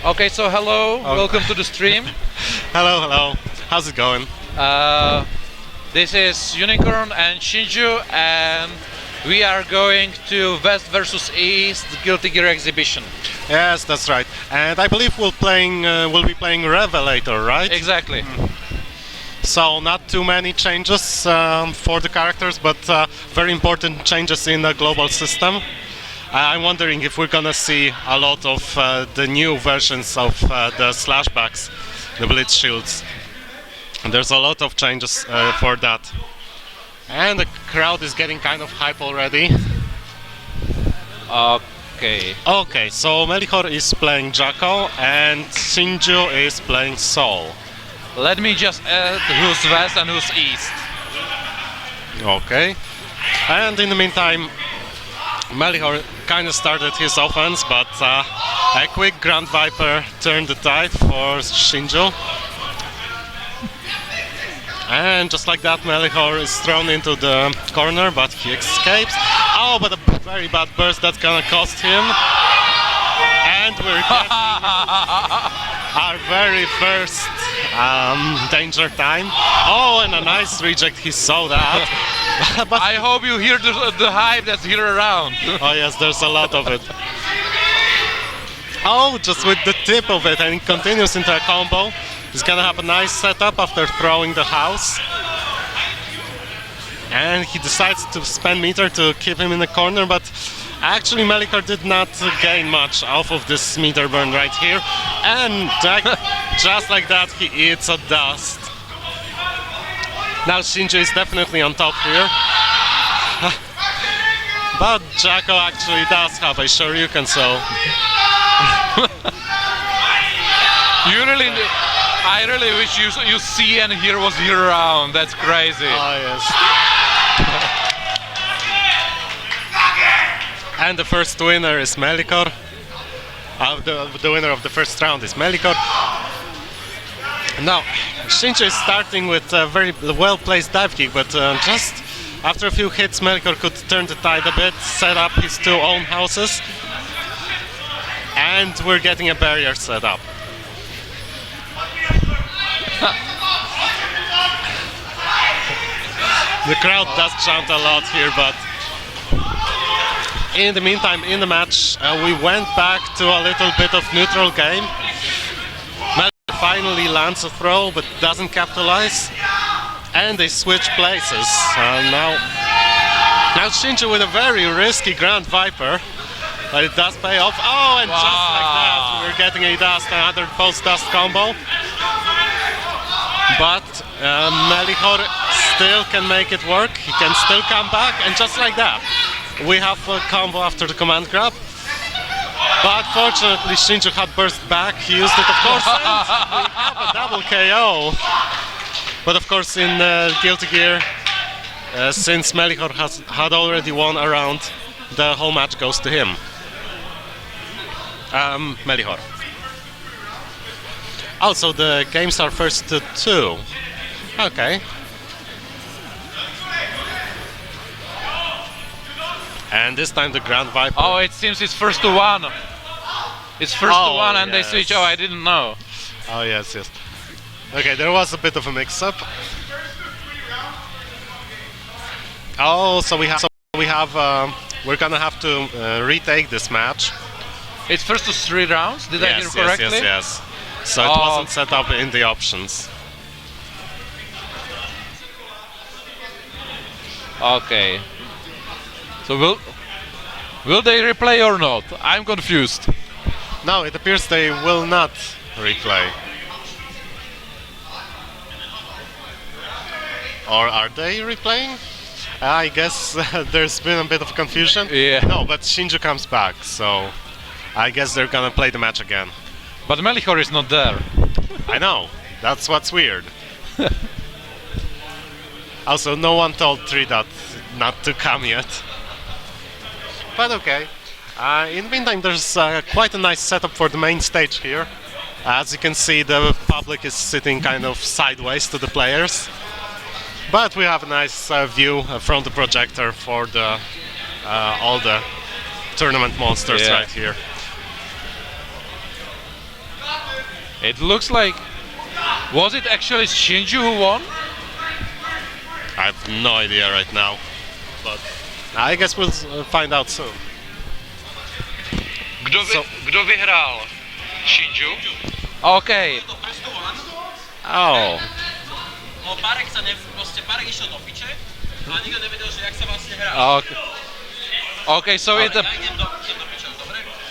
Okay, so hello, Oh. welcome to the stream. Hello, hello. How's it going? This is Unicorn and Shinju, and we are going to West versus East Guilty Gear exhibition. Yes, that's right. And I believe we'll be playing Revelator, right? Exactly. So not too many changes for the characters, but very important changes in the global system. I'm wondering if we're gonna see a lot of the new versions of the slashbacks, the blitz shields. There's a lot of changes for that. And the crowd is getting kind of hype already. Okay. Okay, so Melihor is playing Jacko and Shinju is playing Soul. Let me just add who's West and who's East. Okay. And in the meantime, Melihor kind of started his offense, but a quick Grand Viper turned the tide for Shinju. And just like that, Melihor is thrown into the corner, but he escapes. Oh, but a very bad burst that's gonna cost him. And we're getting our very first danger time. Oh, and a nice reject, he saw that. But I hope you hear the hype that's here around. oh yes, there's a lot of it. Oh, just with the tip of it, and it continues into a combo. He's gonna have a nice setup after throwing the house. And he decides to spend meter to keep him in the corner, but actually Melihor did not gain much off of this meter burn right here. And just like that, he eats a dust. Now Shinju is definitely on top here. But Jacko actually does have a Shoryuken, so... I really wish you see and hear what's here around. That's crazy. Oh, yes. And the first winner is Melihor. The winner of the first round is Melihor. Now, Shinju is starting with a very well-placed dive kick, but just after a few hits, Melihor could turn the tide a bit, set up his two own houses, and we're getting a barrier set up. The crowd does chant a lot here, but in the meantime, in the match, we went back to a little bit of neutral game. Melihor finally lands a throw, but doesn't capitalize, and they switch places. Now Shinju with a very risky Grand Viper, but it does pay off. Oh, and just like that, we're getting a dust, another post-dust combo. But Melihor still can make it work. He can still come back, and just like that, we have a combo after the command grab. But fortunately, Shinju had burst back. He used it, of course, and we have a double KO. But of course, in Guilty Gear, since Melihor had already won a round, the whole match goes to him. Melihor. Also, the games are first to 2. Okay. And this time the Grand Viper. Oh, it seems it's first to 1. It's first to 1 and yes. they switch. Oh, I didn't know. Oh yes, yes. Okay, there was a bit of a mix-up. Oh, so we're gonna have to retake this match. It's first to 3 rounds. Did I hear correctly? Yes. So it wasn't set up in the options. Okay. So will they replay or not? I'm confused. No, it appears they will not replay. Or are they replaying? I guess there's been a bit of confusion. Yeah. No, but Shinju comes back, so I guess they're gonna play the match again. But Melihor is not there. I know, that's what's weird. Also, no one told 3-Dot not to come yet. But okay. In the meantime, there's quite a nice setup for the main stage here. As you can see, the public is sitting kind of sideways to the players. But we have a nice view from the projector for the all the tournament monsters right here. It looks like... Was it actually Shinju who won? I have no idea right now, but I guess we'll find out soon. Kdo vyhrál? Shinju? Okay. Oh. Okay. Okay, so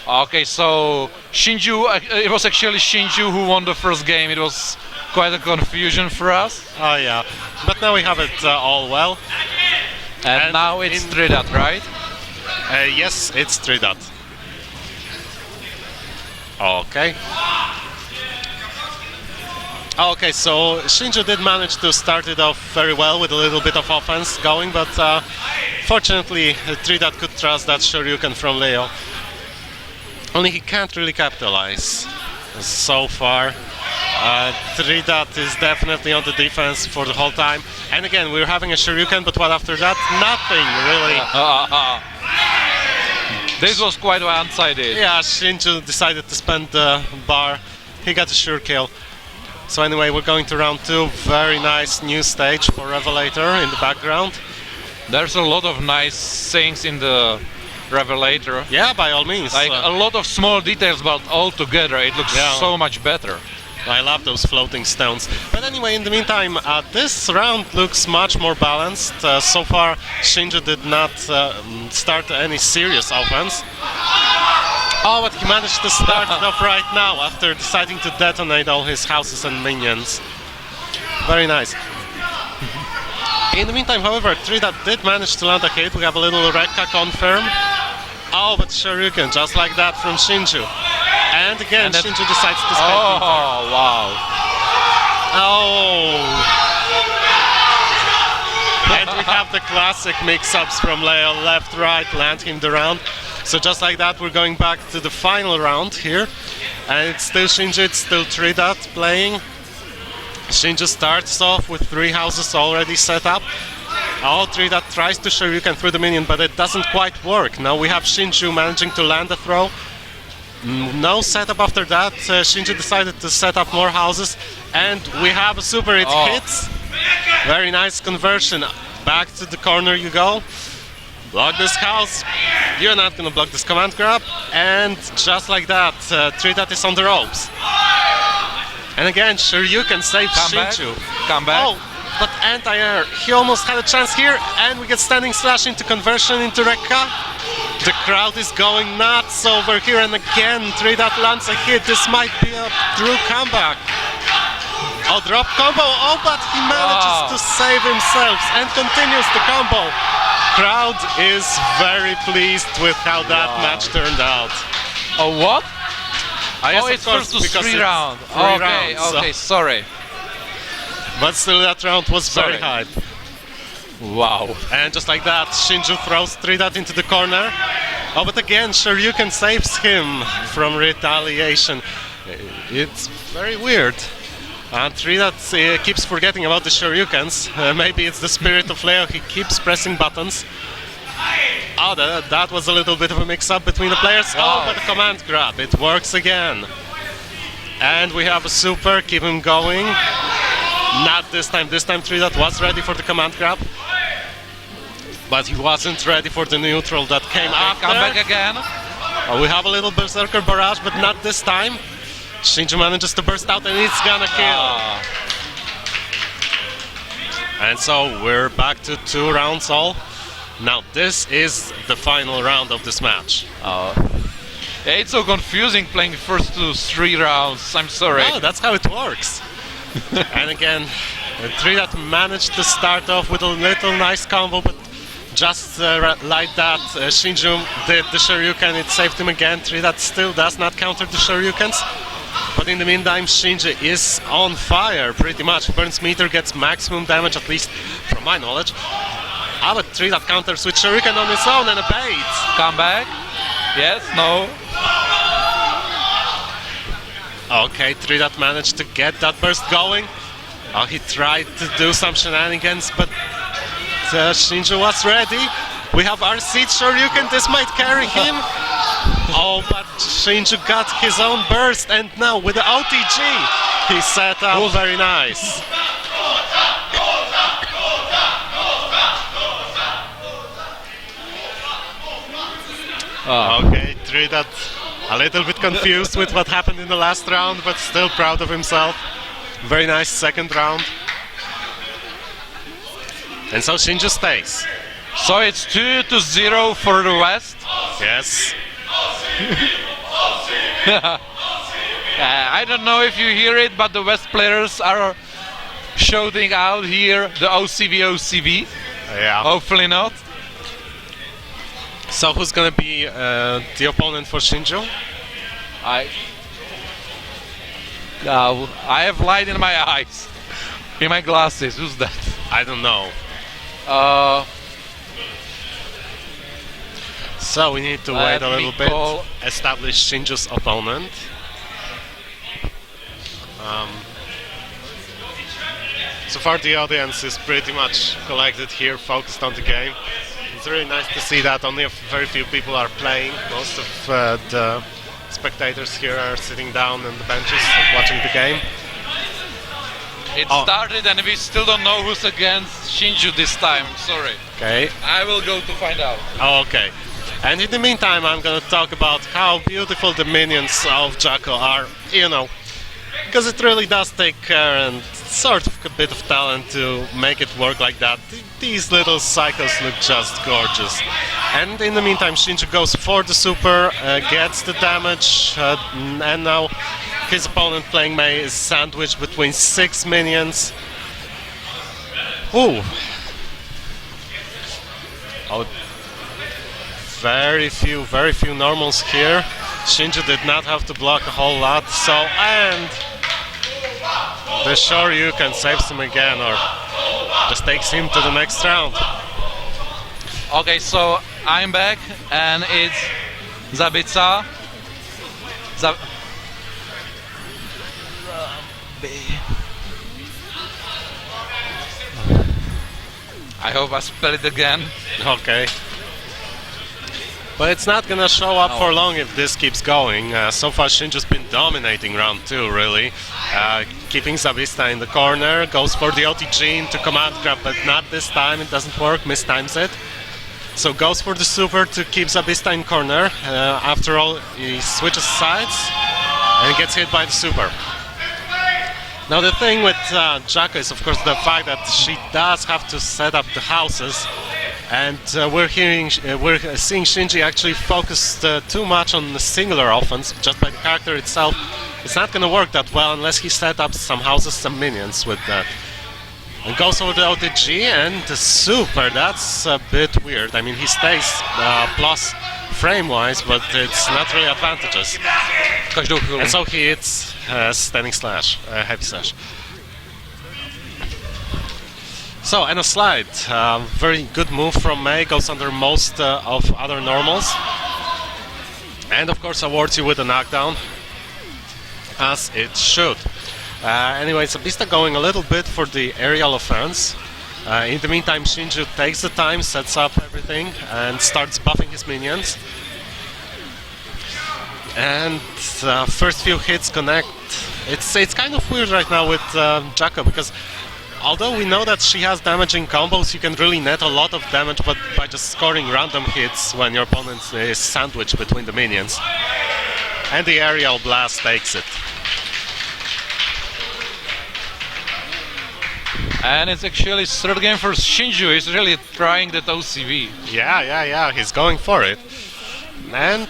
Okay, so Shinju, it was actually Shinju who won the first game. It was quite a confusion for us. Oh yeah, but now we have it all well. And now it's 3-dot, right? Yes, it's 3-dot. Okay. Okay, so Shinju did manage to start it off very well with a little bit of offense going, but fortunately 3-dot could trust that Shoryuken from Leo. Only he can't really capitalize so far. 3-dot is definitely on the defense for the whole time. And again, we're having a Shoryuken, but what after that? Nothing really. This was quite one-sided. Yeah, Shinju decided to spend the bar. He got a sure kill. So anyway, we're going to round 2. Very nice new stage for Revelator in the background. There's a lot of nice things in the Revelator. Yeah, by all means. Like a lot of small details, but all together it looks so much better. I love those floating stones. But anyway, in the meantime, this round looks much more balanced. So far, Shinju did not start any serious offense. Oh, but he managed to start it off right now after deciding to detonate all his houses and minions. Very nice. In the meantime, however, 3-dot did manage to land a hit. We have a little Rekka confirm. Oh, but Shoryuken, just like that from Shinju. And again, Shinju decides to spend. Oh, wow. Oh. And we have the classic mix-ups from Leo, left, right, land him the round. So just like that, we're going back to the final round here. And it's still Shinju, it's still 3-dot playing. Shinju starts off with 3 houses already set up. Oh, 3-dot tries to Shoryuken through the minion, but it doesn't quite work. Now we have Shinju managing to land a throw. No setup after that. Shinju decided to set up more houses. And we have a super, it hits. Very nice conversion. Back to the corner you go. Block this house. You're not gonna block this command grab. And just like that, 3-dot is on the ropes. And again, Shoryuken saves Shinju. Come back. Oh, but anti-air. He almost had a chance here, and we get standing slash into conversion into Rekka. The crowd is going nuts over here, and again, 3-dot lands a hit. This might be a true comeback. Oh, drop combo. Oh, but he manages to save himself and continues the combo. Crowd is very pleased with how that match turned out. Oh, what? Yes, it's first to 3 round. Okay, sorry. But still, that round was very hype. Wow. And just like that, Shinju throws 3-dot into the corner. Oh, but again, Shoryuken saves him from retaliation. It's very weird. And 3-dot keeps forgetting about the Shoryukens. Maybe it's the spirit of Leo, he keeps pressing buttons. Oh, that was a little bit of a mix-up between the players. Oh, but a command grab, it works again. And we have a super, keep him going. Not this time 3-dot was ready for the command grab. But he wasn't ready for the neutral that came after. Come back again. Oh, we have a little Berserker barrage, but not this time. Shinju manages to burst out and it's gonna kill. And so we're back to 2 rounds all. Now this is the final round of this match. It's so confusing playing first to 3 rounds. I'm sorry. Oh, that's how it works. And again, 3-dot managed to start off with a little nice combo, but just like that, Shinju did the Shoryuken, it saved him again. 3-dot still does not counter the Shoryukens. But in the meantime, Shinju is on fire pretty much. Burns meter gets maximum damage, at least from my knowledge. But 3-dot counters with Shuriken on his own and a bait. Come back. Yes, no. Okay, 3-dot managed to get that burst going. He tried to do some shenanigans, but Shinju was ready. We have our seed Shoryuken, this might carry him. Oh, but Shinju got his own burst, and now with the OTG, he set up very nice. Okay, Trinidad a little bit confused with what happened in the last round, but still proud of himself. Very nice second round. And so Shinju stays. So it's 2-0 for the West. Yes. I don't know if you hear it, but the West players are shouting out here the OCV, OCV. Yeah. Hopefully not. So who's gonna be the opponent for Shinju? I have light in my eyes, in my glasses. Who's that? I don't know. So we need to wait a little bit, establish Shinju's opponent. So far the audience is pretty much collected here, focused on the game. It's really nice to see that only very few people are playing. Most of the spectators here are sitting down on the benches and watching the game. It started and we still don't know who's against Shinju this time, sorry. Okay. I will go to find out. Oh, okay. And in the meantime, I'm gonna talk about how beautiful the minions of Jacko are, you know, because it really does take care and sort of a bit of talent to make it work like that. These little cycles look just gorgeous. And in the meantime, Shinju goes for the super, gets the damage, and now his opponent playing Mei is sandwiched between 6 minions. Ooh. Oh, very few normals here. Shinju did not have to block a whole lot, so, and the Shoryuken saves him again, or just takes him to the next round. Okay, so I'm back, and it's Zabica. I hope I spell it again. Okay. But it's not gonna show up for long if this keeps going. So far Shinju's been dominating round 2, really. Keeping Zabista in the corner, goes for the OTG into command grab, but not this time, it doesn't work, mistimes it. So goes for the super to keep Zabista in corner. After all, he switches sides and gets hit by the super. Now the thing with Jacko is of course the fact that she does have to set up the houses, and we're seeing Shinji actually focused too much on the singular offense just by the character itself. It's not going to work that well unless he set up some houses, some minions with that. And goes over the OTG and the super, that's a bit weird. I mean, he stays plus frame-wise, but it's not really advantageous. And so he hits standing slash, heavy slash. So, and a slide. Very good move from Mei, goes under most of other normals. And of course awards you with a knockdown, as it should. Anyway, Zabista going a little bit for the aerial offense. In the meantime, Shinju takes the time, sets up everything, and starts buffing his minions. And first few hits connect. It's kind of weird right now with Jacko, because although we know that she has damaging combos, you can really net a lot of damage but by just scoring random hits when your opponent is sandwiched between the minions. And the aerial blast takes it. And it's actually third game for Shinju. He's really trying that OCV. Yeah, he's going for it. And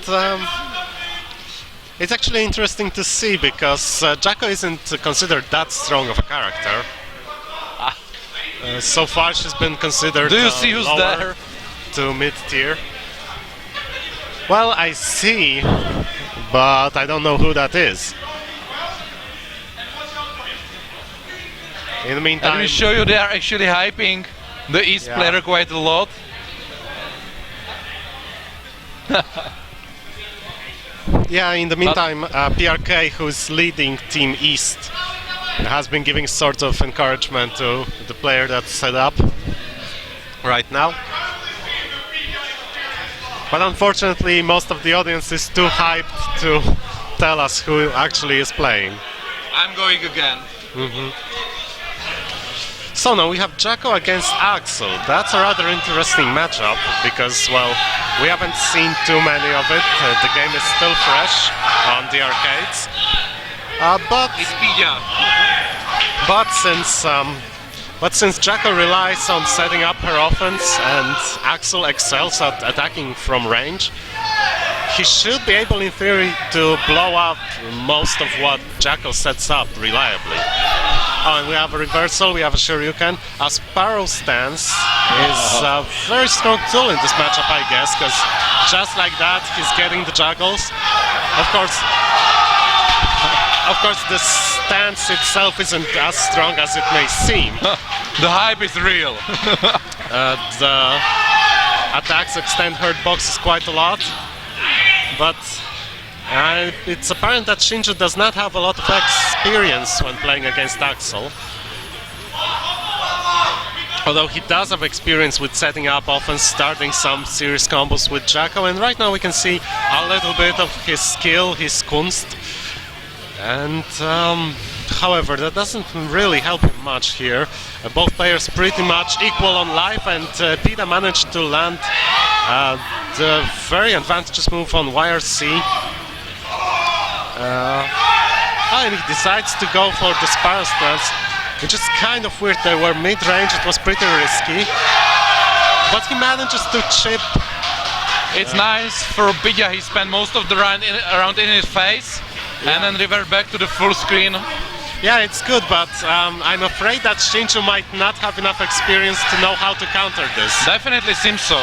it's actually interesting to see, because Jacko isn't considered that strong of a character. So far she's been considered Do you see who's there? To mid-tier. Well, I see, but I don't know who that is. In the meantime, let me show you, they are actually hyping the East player quite a lot. Yeah, in the meantime, PRK, who's leading Team East, has been giving sort of encouragement to the player that's set up right now. But unfortunately, most of the audience is too hyped to tell us who actually is playing. I'm going again. So now we have Jacko against Axel. That's a rather interesting matchup because, well, we haven't seen too many of it. The game is still fresh on the arcades. It's Pija. But since Jacko relies on setting up her offense and Axel excels at attacking from range, he should be able, in theory, to blow up most of what Jacko sets up reliably. Oh, and we have a reversal, we have a Shoryuken. A Sparrow stance is a very strong tool in this matchup, I guess, because just like that, he's getting the juggles. Of course, the stance itself isn't as strong as it may seem. The hype is real. The attacks extend hurt boxes quite a lot, but it's apparent that Shinju does not have a lot of experience when playing against Axel. Although he does have experience with setting up offense, starting some serious combos with Jacko, and right now we can see a little bit of his skill, his kunst. And however, that doesn't really help him much here. Both players pretty much equal on life, and Pita managed to land the very advantageous move on YRC. And he decides to go for the Sparrow stance, which is kind of weird. They were mid-range, it was pretty risky. But he manages to chip. It's nice for Pija, he spent most of the round in his face. And then revert back to the full screen. Yeah, it's good, but I'm afraid that Shinju might not have enough experience to know how to counter this. Definitely seems so.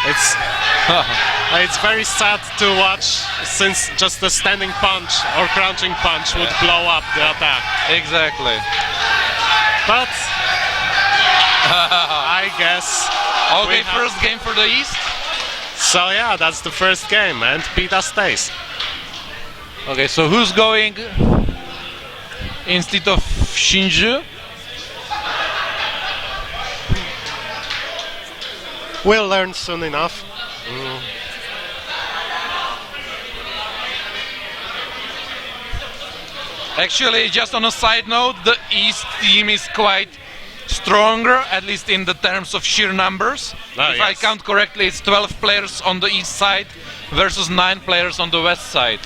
It's very sad to watch, since just a standing punch or crouching punch would blow up the attack. Exactly. But I guess. Okay, first game for the East. So yeah, that's the first game, and Pita stays. Okay, so who's going instead of Shinju? We'll learn soon enough. Actually, just on a side note, the East team is quite stronger, at least in the terms of sheer numbers. If I count correctly, it's 12 players on the East side versus 9 players on the West side.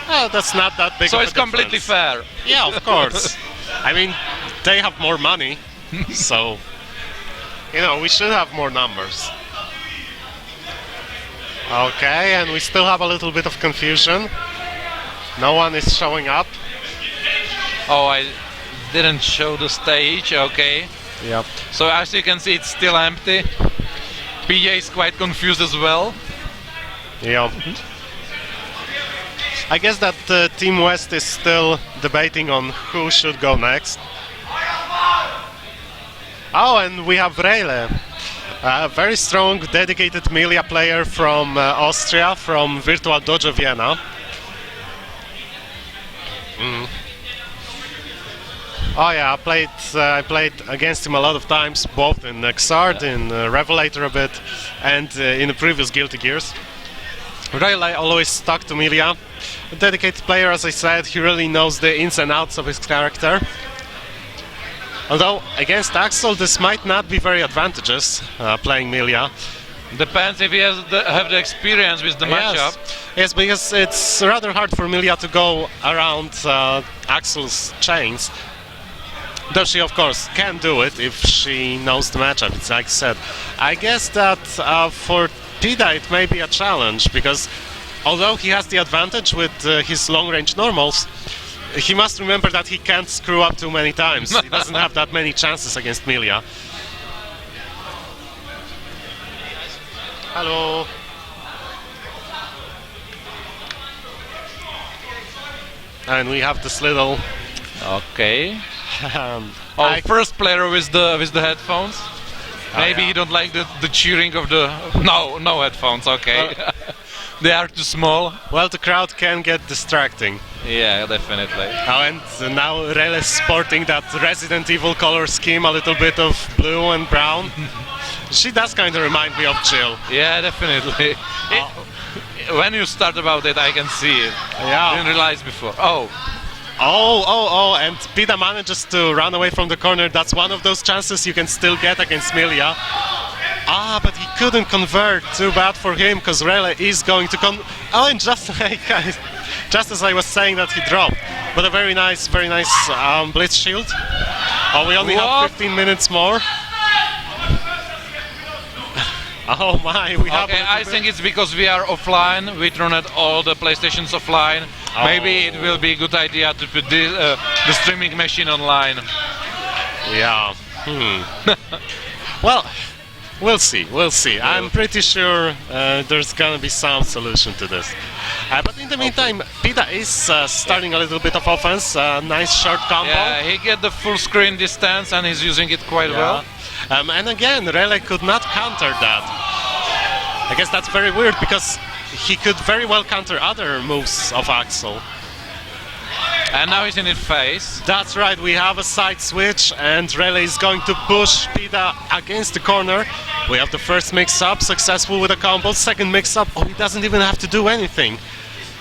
Well, that's not that big. So of a it's completely difference. fair. Yeah, of course. I mean, they have more money, so we should have more numbers. Okay, and we still have a little bit of confusion. No one is showing up. Oh, I didn't show the stage. Okay. Yep. So as you can see, it's still empty. PJ is quite confused as well. Yeah. I guess that Team West is still debating on who should go next. Oh, and we have Rele, a very strong, dedicated Milia player from Austria, from Virtual Dojo Vienna. Oh yeah, I played against him a lot of times, both in Xrd, in Revelator a bit, and in the previous Guilty Gears. Rele always stuck to Milia. A dedicated player, as I said, he really knows the ins and outs of his character. Although, against Axel, this might not be very advantageous, playing Milia. Depends if he has have the experience with the matchup. Yes, because it's rather hard for Milia to go around Axel's chains. Though she, of course, can do it if she knows the matchup, it's like I said. I guess that for Pita it may be a challenge, because although he has the advantage with his long-range normals, he must remember that he can't screw up too many times. He doesn't have that many chances against Milia. Hello. And we have this little... Okay. First player with the headphones. Maybe you don't like the cheering of the... No headphones, okay. They are too small. Well, the crowd can get distracting. Yeah, definitely. Oh, and now Rel is sporting that Resident Evil color scheme, a little bit of blue and brown. She does kind of remind me of Jill. Yeah, definitely. When you start about it, I can see it. Yeah. Didn't realize before. And Pita manages to run away from the corner. That's one of those chances you can still get against Milia. But he couldn't convert. Too bad for him, because Rele is going to and just as I was saying that, he dropped. But a very nice blitz shield. We only have 15 minutes more. Oh my, we have... Okay, I think it's because we are offline. We run at all the PlayStations offline. Maybe it will be a good idea to put the streaming machine online. Yeah. Well, we'll see. I'm pretty sure there's gonna be some solution to this. But in the meantime, Pita is starting a little bit of offense. Nice short combo. Yeah, he get the full screen distance and he's using it quite well. And again, Rele could not counter that. I guess that's very weird, because he could very well counter other moves of Axel. And now he's in his face. That's right, we have a side switch, and Rele is going to push Pita against the corner. We have the first mix-up, successful with a combo. Second mix-up, he doesn't even have to do anything.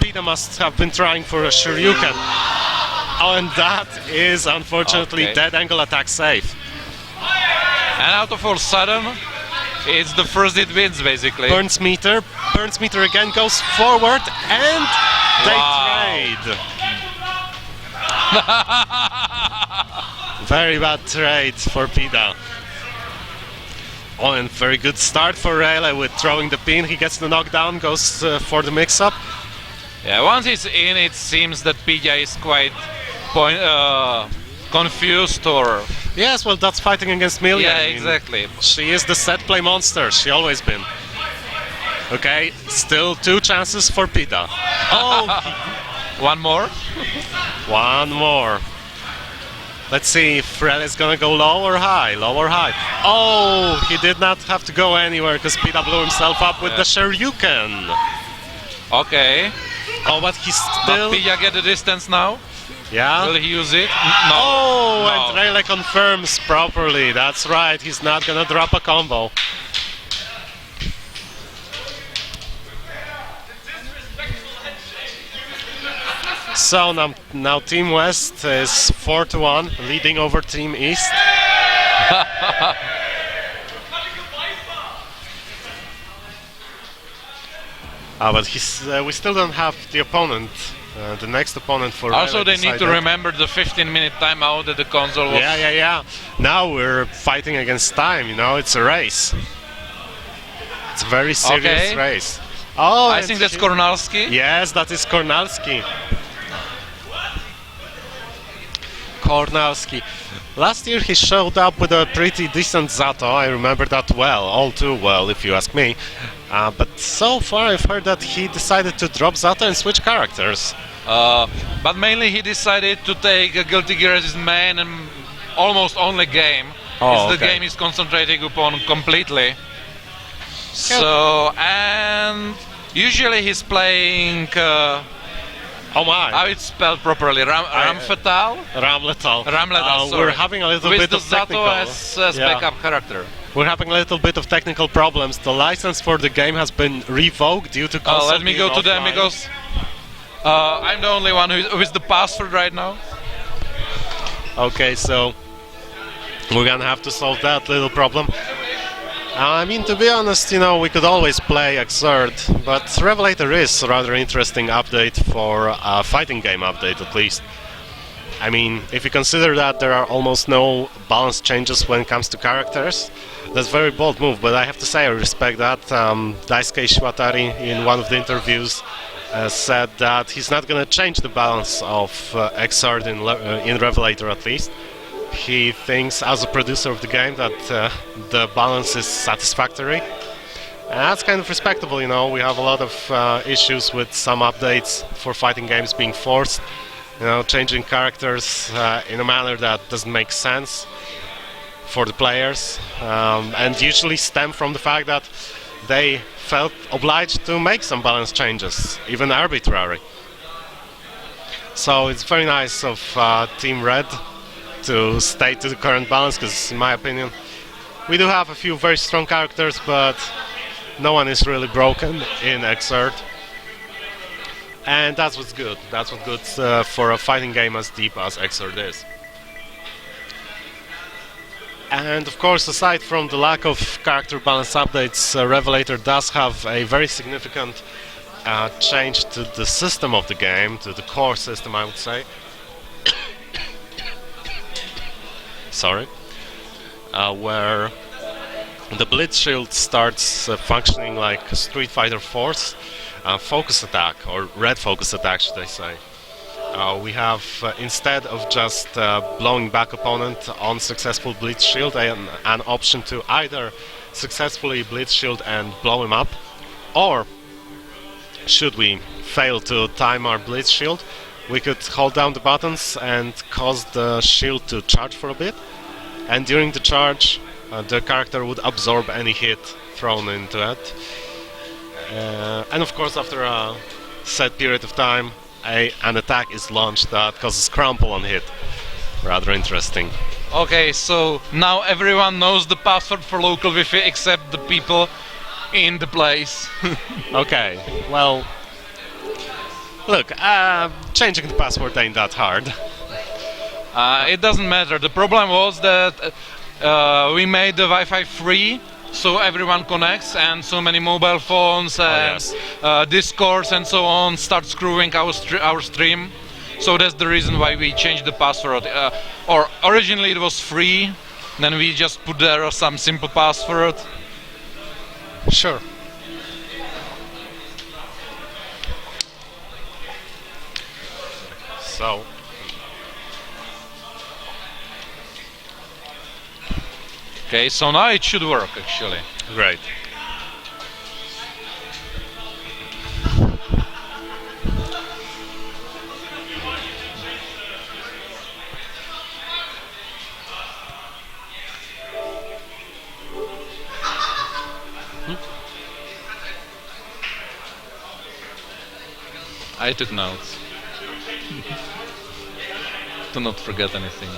Pita must have been trying for a Shoryuken. And that is, unfortunately, dead angle attack safe. And out of all sudden, it's the first it wins, basically. Burns meter again goes forward, and they trade. Very bad trade for Pita. And very good start for Rele with throwing the pin. He gets the knockdown, goes for the mix-up. Yeah, once he's in, it seems that Pita is quite confused, or... Yes, well, that's fighting against Milia. Yeah, exactly. She is the set play monster. She always been. Okay, still 2 chances for Pita. One more? One more. Let's see if Rele is gonna go low or high. Low or high. He did not have to go anywhere, because Pita blew himself up with the Shoryuken. Okay. But he's still... Pita get the distance now? Yeah. Will he use it? No. And Rele confirms properly. That's right, he's not gonna drop a combo. So now Team West is 4-1, leading over Team East. But we still don't have the opponent. The next opponent for also, they decided. need to remember the 15-minute timeout that the console was... Yeah. Now we're fighting against time, it's a race. It's a very serious race. I think that's Kornalski. Yes, that is Kornalski. Last year he showed up with a pretty decent Zato. I remember that well, all too well, if you ask me. But so far I've heard that he decided to drop Zato and switch characters. But mainly he decided to take Guilty Gear as his main and almost only game. The game is concentrating upon completely. So, and usually he's playing... how it's spelled properly? Ramfetal? Ramletal. Sorry. We're having a little bit of technical... With the Zato as backup character. We're having a little bit of technical problems. The license for the game has been revoked due to console let me go to them, because I'm the only one who is the password right now. Okay, so we're gonna have to solve that little problem. I mean, to be honest, we could always play Exert, but Revelator is a rather interesting update for a fighting game update, at least. I mean, if you consider that there are almost no balance changes when it comes to characters, that's a very bold move, but I have to say I respect that. Daisuke Shiwatari, in one of the interviews, said that he's not going to change the balance of Exert in Revelator, at least. He thinks, as a producer of the game, that the balance is satisfactory. And that's kind of respectable, We have a lot of issues with some updates for fighting games being forced. Changing characters in a manner that doesn't make sense for the players. And usually stem from the fact that they felt obliged to make some balance changes, even arbitrary. So it's very nice of Team Red to stay to the current balance, because in my opinion, We do have a few very strong characters, but no one is really broken in Exert. And that's what's good. That's what's good for a fighting game as deep as Exert is. And of course, aside from the lack of character balance updates, Revelator does have a very significant change to the system of the game, to the core system, I would say. Sorry. Where the Blitz Shield starts functioning like a Street Fighter 4's focus attack, or red focus attack, should I say. We have, instead of just blowing back opponent on successful Blitz Shield, an option to either successfully Blitz Shield and blow him up, or should we fail to time our Blitz Shield, we could hold down the buttons and cause the shield to charge for a bit, and during the charge the character would absorb any hit thrown into it. And of course, after a set period of time, an attack is launched that causes crumple on hit. Rather interesting. Okay, so now everyone knows the password for local Wi-Fi except the people in the place. Okay, well, look, changing the password ain't that hard. It doesn't matter. The problem was that we made the Wi-Fi free, so everyone connects, and so many mobile phones and Discords and so on start screwing our stream. So that's the reason why we changed the password. Or originally it was free, then we just put there some simple password. Sure. So. Okay, so now it should work actually. Great. I took notes. Do not forget anything.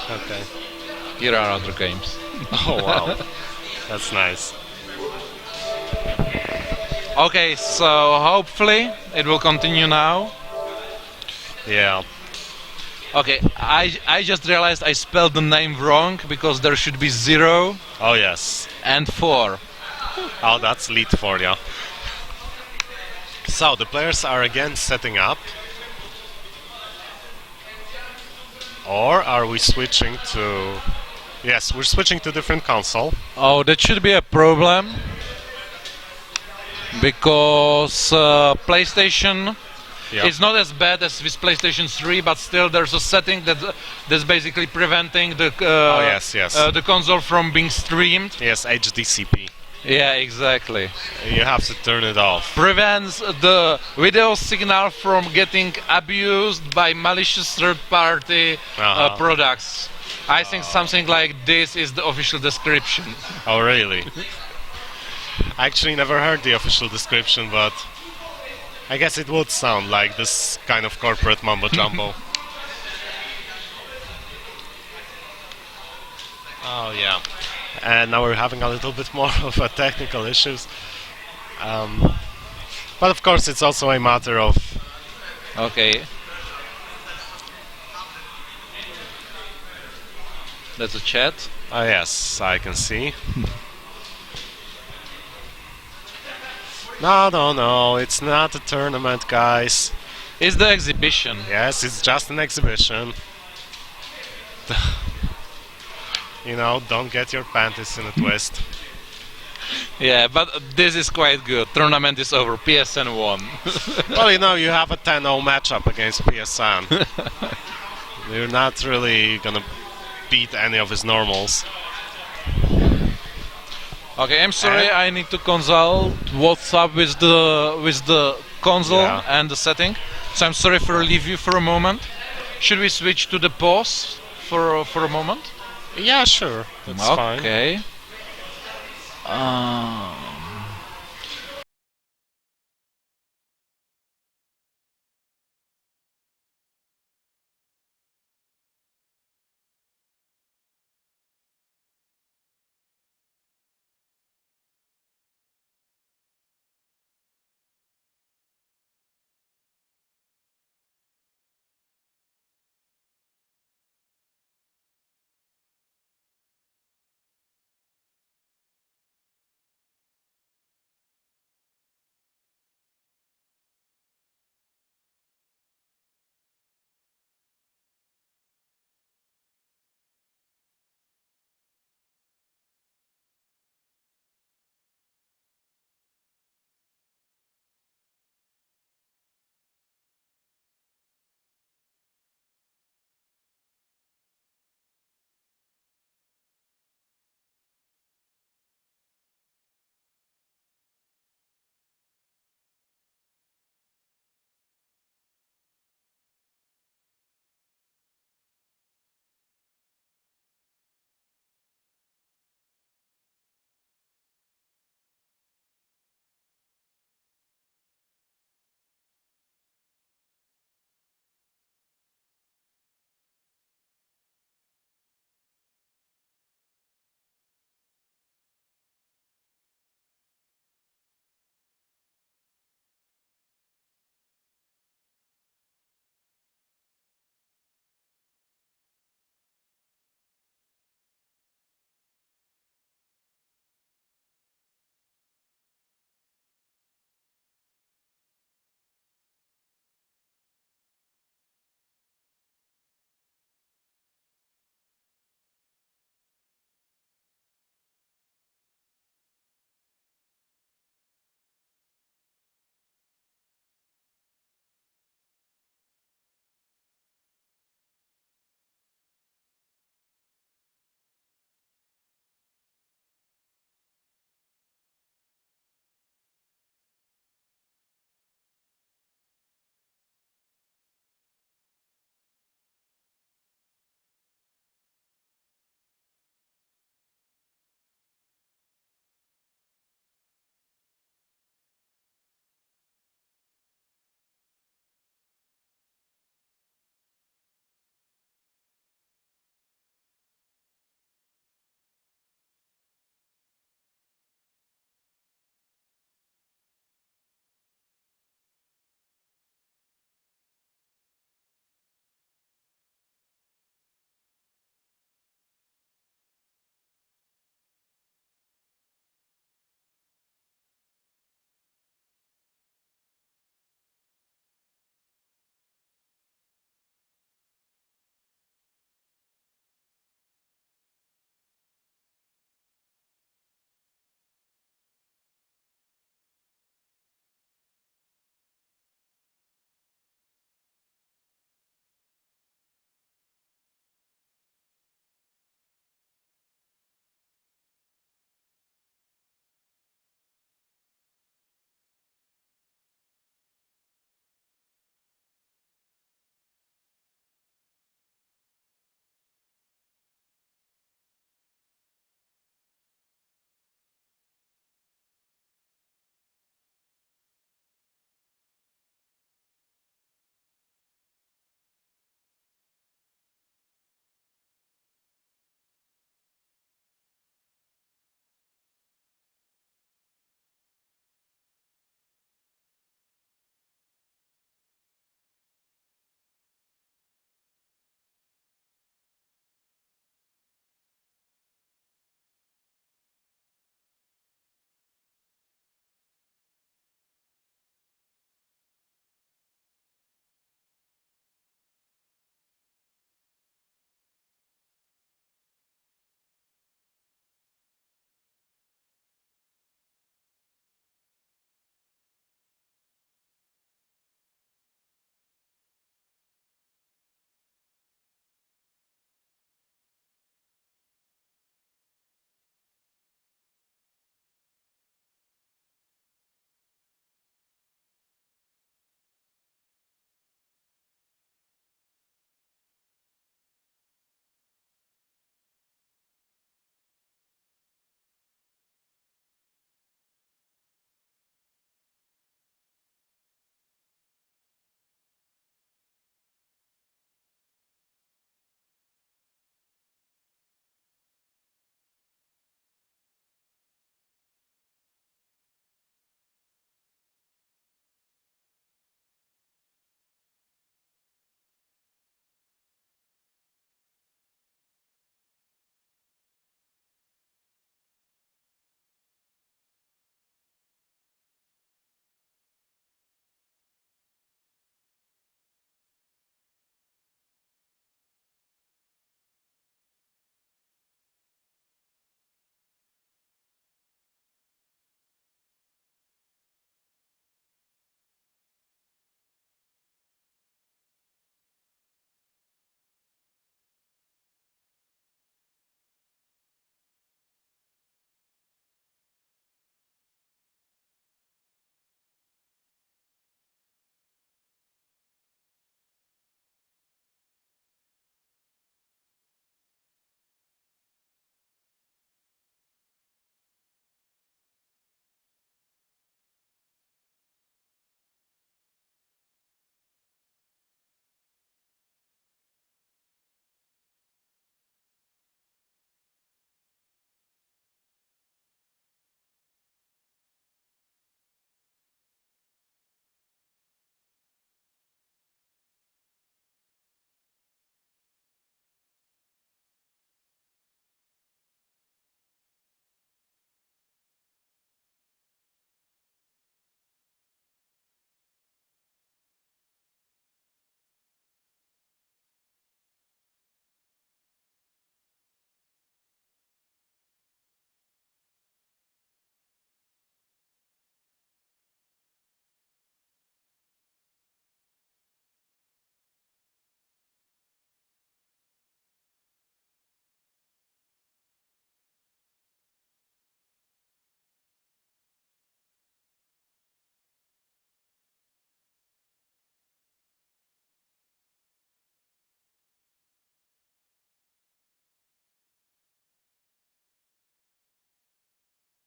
Okay. Here are other games. Oh wow, that's nice. Okay, so hopefully it will continue now. Yeah. Okay, I just realized I spelled the name wrong because there should be 0. Oh yes. And 4. Oh, that's lead for you. So the players are again setting up. Or are we switching to... Yes, we're switching to different console. Oh, that should be a problem. Because PlayStation is not as bad as with PlayStation 3, but still there's a setting that's basically preventing the the console from being streamed. Yes, HDCP. Yeah, exactly. You have to turn it off. Prevents the video signal from getting abused by malicious third-party products. I think something like this is the official description. Oh, really? I actually never heard the official description, but I guess it would sound like this kind of corporate mumbo-jumbo. Oh, yeah. And now we're having a little bit more of a technical issues. But of course it's also a matter of... Okay. That's a chat. Oh yes, I can see. No, it's not a tournament, guys. It's the exhibition. Yes, it's just an exhibition. You know, don't get your panties in a twist. Yeah, but this is quite good. Tournament is over. PSN won. Well, you know, you have a 10-0 matchup against PSN. You're not really gonna beat any of his normals. Okay, I'm sorry. I need to consult what's up with the console and the setting. So I'm sorry for leave you for a moment. Should we switch to the pause for a moment? Yeah, sure. That's fine. Okay.